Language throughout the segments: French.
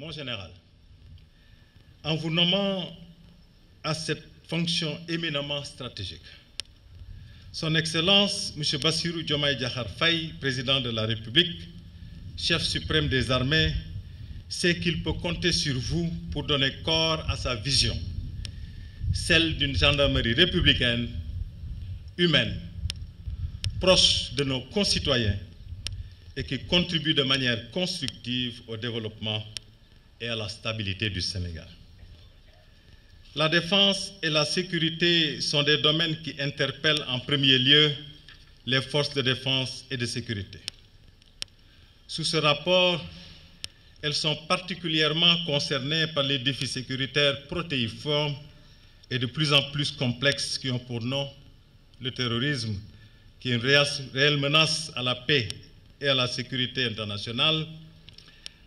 mon général, en vous nommant à cette fonction éminemment stratégique, Son Excellence, M. Bassirou Diomaye Diakhar Faye, président de la République, chef suprême des armées, sait qu'il peut compter sur vous pour donner corps à sa vision, celle d'une gendarmerie républicaine, humaine, proche de nos concitoyens et qui contribue de manière constructive au développement et à la stabilité du Sénégal. La défense et la sécurité sont des domaines qui interpellent en premier lieu les forces de défense et de sécurité. Sous ce rapport, elles sont particulièrement concernées par les défis sécuritaires protéiformes et de plus en plus complexes qui ont pour nom le terrorisme, qui est une réelle menace à la paix et à la sécurité internationale,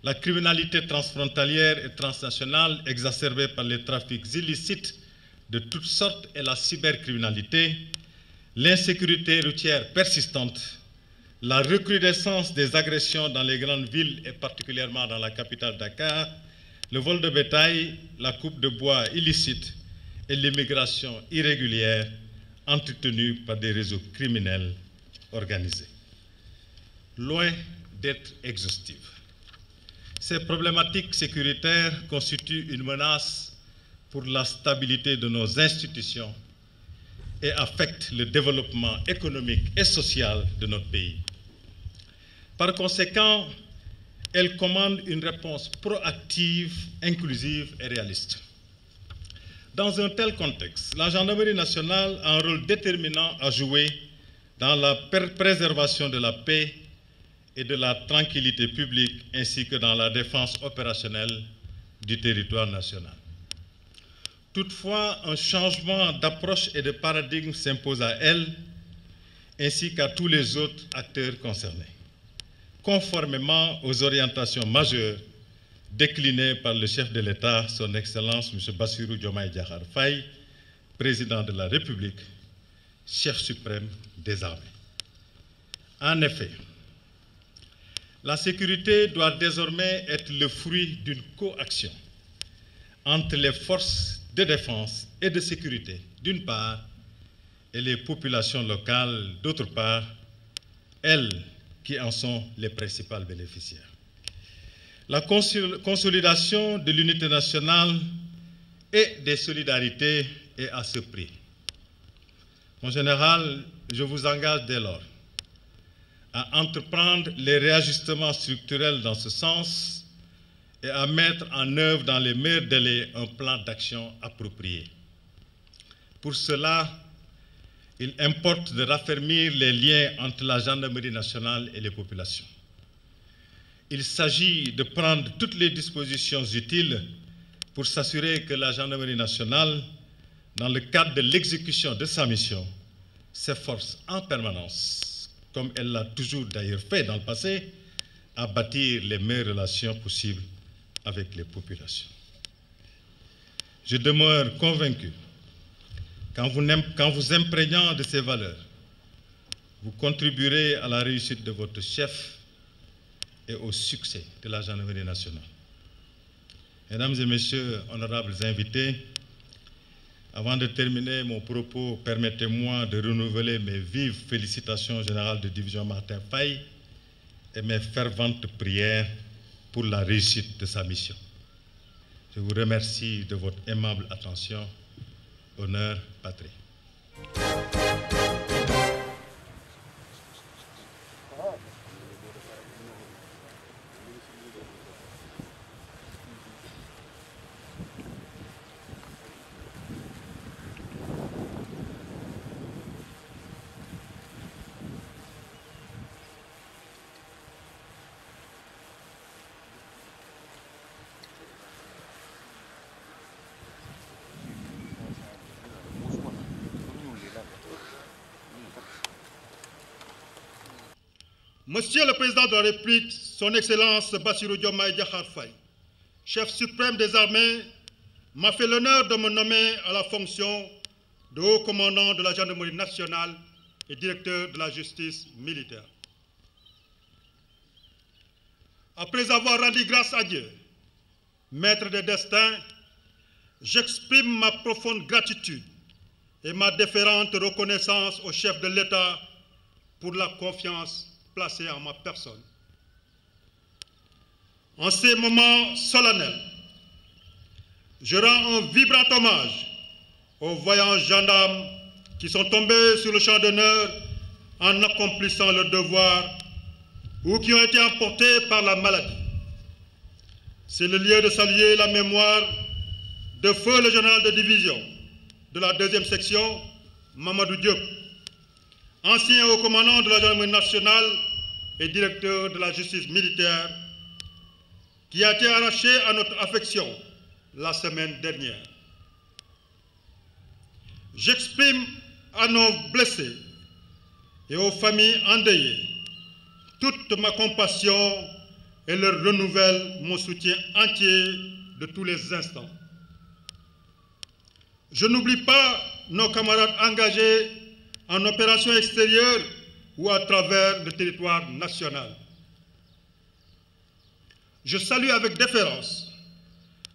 la criminalité transfrontalière et transnationale exacerbée par les trafics illicites de toutes sortes et la cybercriminalité, l'insécurité routière persistante, la recrudescence des agressions dans les grandes villes et particulièrement dans la capitale Dakar, le vol de bétail, la coupe de bois illicite et l'immigration irrégulière entretenue par des réseaux criminels organisés. Loin d'être exhaustives, ces problématiques sécuritaires constituent une menace pour la stabilité de nos institutions et affectent le développement économique et social de notre pays. Par conséquent, elles commandent une réponse proactive, inclusive et réaliste. Dans un tel contexte, la Gendarmerie nationale a un rôle déterminant à jouer dans la préservation de la paix et de la tranquillité publique, ainsi que dans la défense opérationnelle du territoire national. Toutefois, un changement d'approche et de paradigme s'impose à elle, ainsi qu'à tous les autres acteurs concernés, conformément aux orientations majeures déclinées par le chef de l'État, son Excellence M. Bassirou Diomaye Diakhar Faye, président de la République, chef suprême des armées. En effet, la sécurité doit désormais être le fruit d'une coaction entre les forces de défense et de sécurité, d'une part, et les populations locales, d'autre part, elles qui en sont les principales bénéficiaires. La consolidation de l'unité nationale et des solidarités est à ce prix. Mon général, je vous engage dès lors à entreprendre les réajustements structurels dans ce sens et à mettre en œuvre dans les meilleurs délais un plan d'action approprié. Pour cela, il importe de raffermir les liens entre la gendarmerie nationale et les populations. Il s'agit de prendre toutes les dispositions utiles pour s'assurer que la gendarmerie nationale, dans le cadre de l'exécution de sa mission, s'efforce en permanence, comme elle l'a toujours d'ailleurs fait dans le passé, à bâtir les meilleures relations possibles avec les populations. Je demeure convaincu qu'en vous imprégnant de ces valeurs, vous contribuerez à la réussite de votre chef et au succès de la gendarmerie nationale. Mesdames et messieurs, honorables invités, avant de terminer mon propos, permettez-moi de renouveler mes vives félicitations au général de division Martin Faye et mes ferventes prières pour la réussite de sa mission. Je vous remercie de votre aimable attention. Honneur, patrie. Monsieur le Président de la République, son Excellence Bassirou Diomaye Diakhar Faye, chef suprême des armées, m'a fait l'honneur de me nommer à la fonction de haut commandant de la gendarmerie nationale et directeur de la justice militaire. Après avoir rendu grâce à Dieu maître des destins, j'exprime ma profonde gratitude et ma déférente reconnaissance au chef de l'État pour la confiance placée en ma personne. En ces moments solennels, je rends un vibrant hommage aux voyants gendarmes qui sont tombés sur le champ d'honneur en accomplissant leur devoir ou qui ont été emportés par la maladie. C'est le lieu de saluer la mémoire de feu le général de division de la 2e section, Mamadou Diop, ancien haut commandant de la gendarmerie nationale et directeur de la justice militaire, qui a été arraché à notre affection la semaine dernière. J'exprime à nos blessés et aux familles endeuillées toute ma compassion et leur renouvelle mon soutien entier de tous les instants. Je n'oublie pas nos camarades engagés en opération extérieure ou à travers le territoire national. Je salue avec déférence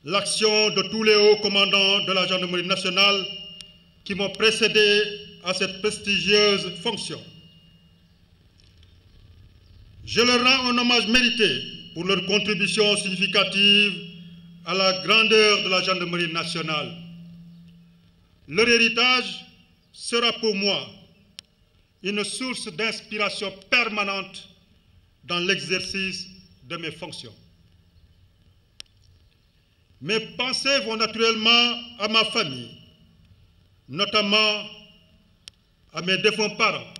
l'action de tous les hauts commandants de la gendarmerie nationale qui m'ont précédé à cette prestigieuse fonction. Je leur rends un hommage mérité pour leur contribution significative à la grandeur de la gendarmerie nationale. Leur héritage sera pour moi une source d'inspiration permanente dans l'exercice de mes fonctions. Mes pensées vont naturellement à ma famille, notamment à mes défunts parents,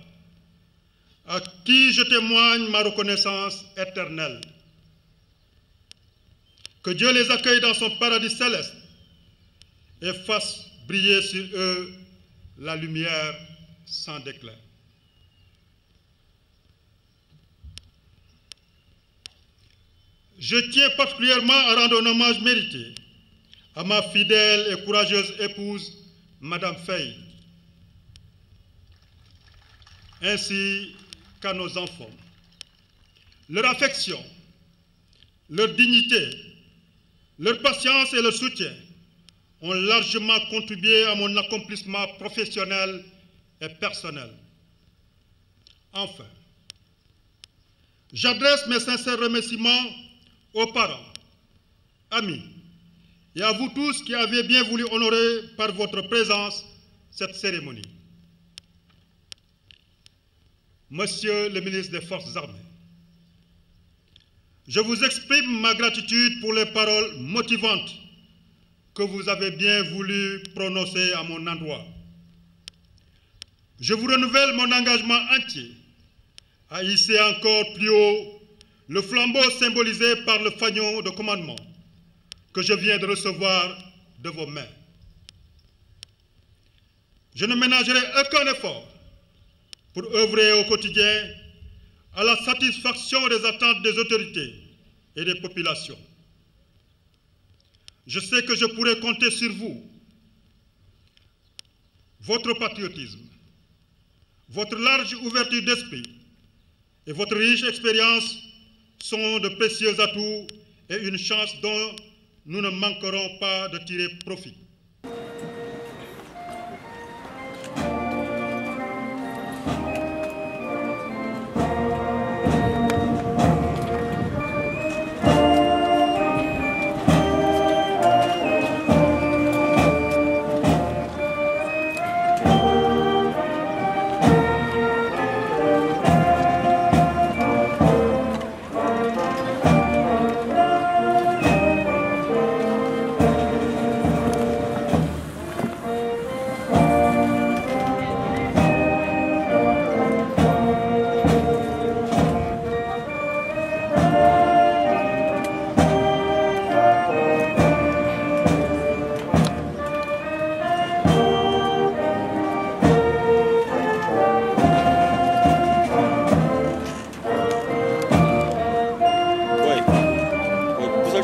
à qui je témoigne ma reconnaissance éternelle. Que Dieu les accueille dans son paradis céleste et fasse briller sur eux la lumière sans déclin. Je tiens particulièrement à rendre un hommage mérité à ma fidèle et courageuse épouse, Madame Faye, ainsi qu'à nos enfants. Leur affection, leur dignité, leur patience et leur soutien ont largement contribué à mon accomplissement professionnel et personnel. Enfin, j'adresse mes sincères remerciements aux parents, amis et à vous tous qui avez bien voulu honorer par votre présence cette cérémonie. Monsieur le ministre des Forces armées, je vous exprime ma gratitude pour les paroles motivantes que vous avez bien voulu prononcer à mon endroit. Je vous renouvelle mon engagement entier à hisser encore plus haut le flambeau symbolisé par le fanion de commandement que je viens de recevoir de vos mains. Je ne ménagerai aucun effort pour œuvrer au quotidien à la satisfaction des attentes des autorités et des populations. Je sais que je pourrai compter sur vous. Votre patriotisme, votre large ouverture d'esprit et votre riche expérience sont de précieux atouts et une chance dont nous ne manquerons pas de tirer profit.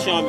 Chien,